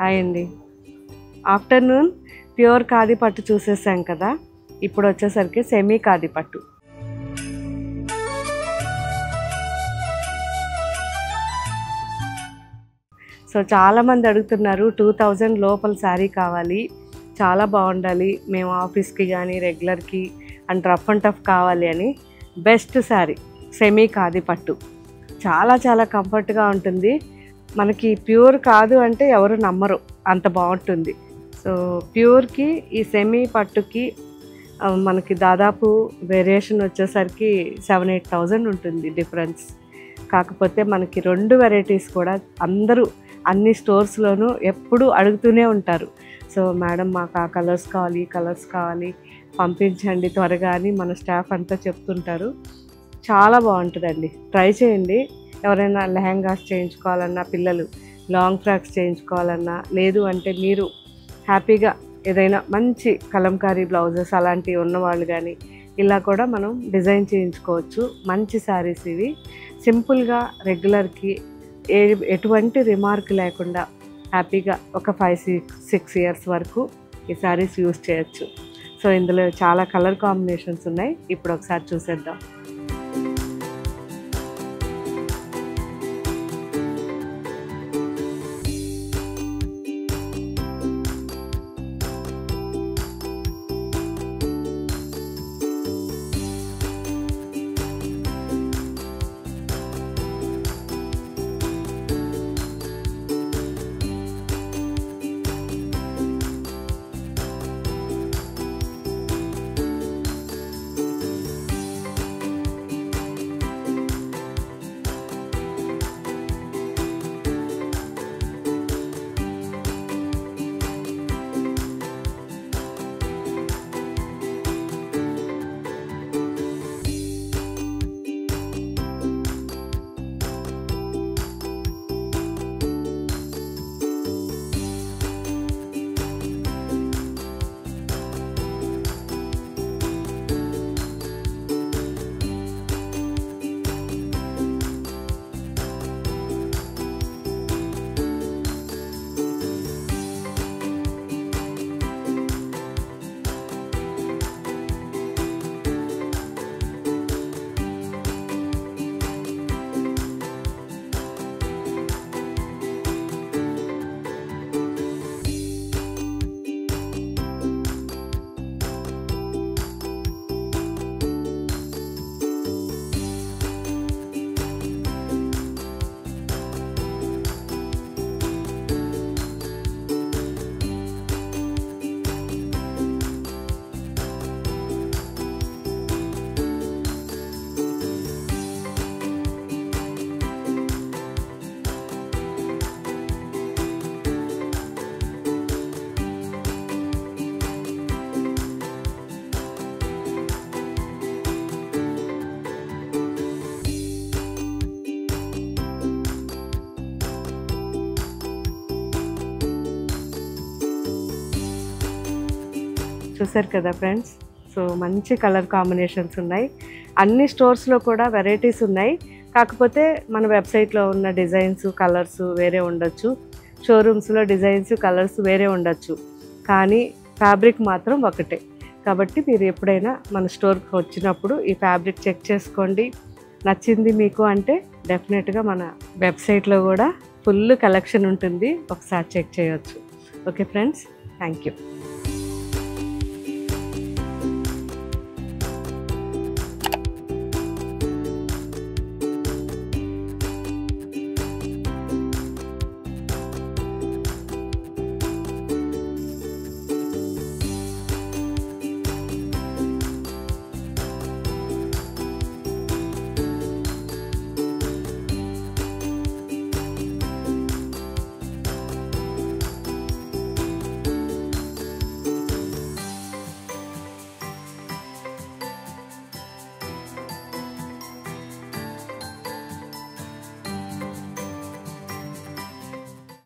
Hi అండి. Afternoon pure khadi పట్టు చూసేసాం కదా, ఇప్పుడు వచ్చేసరికి సెమీ ఖాదీ పట్టు. సో చాలామంది అడుగుతున్నారు 2000 లోపల శారీ కావాలి, చాలా బాగుండాలి, మేము ఆఫీస్కి కానీ రెగ్యులర్కి అండ్ రఫ్ అండ్ టఫ్ కావాలి అని. బెస్ట్ శారీ సెమీ ఖాదీ పట్టు. చాలా చాలా కంఫర్ట్గా ఉంటుంది. మనకి ప్యూర్ కాదు అంటే ఎవరు నమ్మరు, అంత బాగుంటుంది. సో ప్యూర్కి ఈ సెమీ పట్టుకి మనకి దాదాపు వేరియేషన్ వచ్చేసరికి 7-8,000 ఉంటుంది డిఫరెన్స్. కాకపోతే మనకి 2 వెరైటీస్ కూడా అందరూ అన్ని స్టోర్స్లోనూ ఎప్పుడూ అడుగుతూనే ఉంటారు. సో మేడం మాకు ఆ కలర్స్ కావాలి, ఈ కలర్స్ కావాలి, పంపించండి త్వరగా అని మన స్టాఫ్ అంతా చెప్తుంటారు. చాలా బాగుంటుందండి, ట్రై చేయండి. ఎవరైనా లెహంగాస్ చేయించుకోవాలన్నా, పిల్లలు లాంగ్ ఫ్రాక్స్ చేయించుకోవాలన్నా, లేదు అంటే మీరు హ్యాపీగా ఏదైనా మంచి కలంకారీ బ్లౌజెస్ అలాంటివి ఉన్నవాళ్ళు కానీ ఇలా కూడా మనం డిజైన్ చేయించుకోవచ్చు. మంచి శారీస్ ఇవి. సింపుల్గా రెగ్యులర్కి ఎటువంటి రిమార్క్ లేకుండా హ్యాపీగా ఒక 5-6 ఇయర్స్ వరకు ఈ శారీస్ యూజ్ చేయొచ్చు. సో ఇందులో చాలా కలర్ కాంబినేషన్స్ ఉన్నాయి, ఇప్పుడు ఒకసారి చూసేద్దాం. చూసారు కదా ఫ్రెండ్స్, సో మంచి కలర్ కాంబినేషన్స్ ఉన్నాయి. అన్ని స్టోర్స్లో కూడా వెరైటీస్ ఉన్నాయి. కాకపోతే మన వెబ్సైట్లో ఉన్న డిజైన్స్ కలర్స్ వేరే ఉండొచ్చు, షోరూమ్స్లో డిజైన్స్ కలర్స్ వేరే ఉండొచ్చు, కానీ ఫ్యాబ్రిక్ మాత్రం ఒకటే. కాబట్టి మీరు ఎప్పుడైనా మన స్టోర్కి వచ్చినప్పుడు ఈ ఫ్యాబ్రిక్ చెక్ చేసుకోండి. నచ్చింది మీకు అంటే డెఫినెట్గా మన వెబ్సైట్లో కూడా ఫుల్ కలెక్షన్ ఉంటుంది, ఒకసారి చెక్ చేయొచ్చు. Okay friends, thank you.